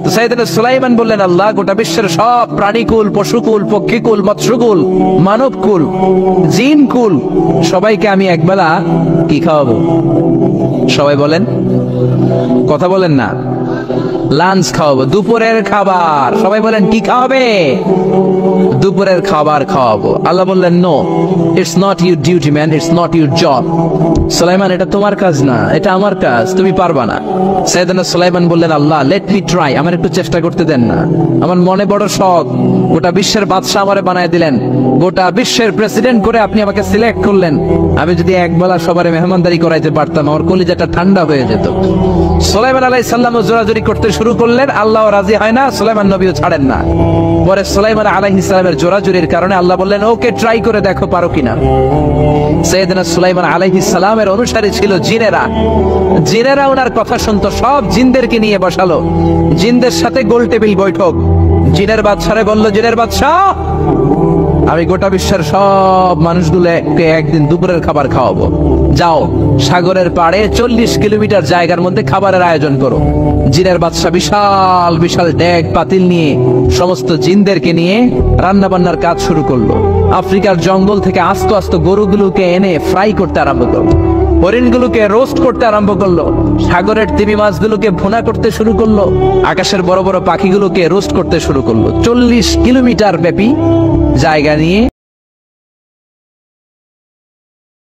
তো সাইয়েদনা সুলাইমান বললেন, আল্লাহ, গোটা বিশ্বের সব প্রাণীকুল, পশুকুল, পক্ষীকুল, মৎস্যকুল, মানবকুল, জিনকুল সবাইকে আমি একবেলা কি খাওয়াবো? সবাই বলেন, কথা বলেন না। লাঞ্চ খাওয়াবো, দুপুরের খাবার। সবাই বলেন, কি খাওয়াবে? দুপুরের খাবার খাওয়াবো। আল্লাহ বললেন, no, it's not your duty man, it's not your job. সুলাইমান, এটা তোমার কাজ না, এটা আমার কাজ, তুমি পারবা না। সাইয়েদনা সুলাইমান বললেন, আল্লাহ, লেট মি ট্রাই, আমার একটু চেষ্টা করতে দেন না। আমার মনে বড় শখ, গোটা বিশ্বের বাদশা আমারে বানায় দিলেন, গোটা বিশ্বের প্রেসিডেন্ট করে আপনি আমাকে সিলেক্ট করলেন। আমি যদি একবেলা সবারে মেহমানদারি করাইতে পারতাম, আমার কলিজাটা ঠান্ডা হয়ে যেত। সুলাইমান আলাইহিস সালাম জোরাজুরি করতে শুরু করলেন, আল্লাহ রাজি হয় না, সুলাইমান নবীও ছাড়েন না। পরে সুলাইমান আলাইহিস সালামের জোরাজুরির কারণে আল্লাহ বললেন, ওকে, ট্রাই করে দেখো পারো কিনা। সাইয়েদনা সুলাইমান আলাইহিস সালামের অনুসারী ছিল জিনেরা। জিনেরা ওনার কথা শুনতো, সব জিনদেরকে নিয়ে বসালো, জিনদের সাথে গোল টেবিল বৈঠক। জিনের বাদশারে বলল, জিনের বাদশাহ, আমি গোটা বিশ্বের সব মানুষগুলোকে একদিন দুপুরের খাবার খাওয়াবো। যাও, সাগরের পাড়ে 40 কিলোমিটার জায়গার মধ্যে খাবারের আয়োজন করো। জিনের বাদশা বিশাল বিশাল ডেক পাতিল নিয়ে সমস্ত জিনদেরকে নিয়ে রান্না বান্নার কাজ শুরু করলো। আফ্রিকার জঙ্গল থেকে আস্ত আস্ত গরুগুলোকে এনে ফ্রাই করতে আরম্ভ করলো, হরিণগুলোকে রোস্ট করতে আরম্ভ করলো, সাগরের তিমি মাছগুলোকে ভুনা করতে শুরু করলো, আকাশের বড় বড় পাখিগুলোকে রোস্ট করতে শুরু করলো। 40 কিলোমিটার ব্যাপী জায়গা নিয়ে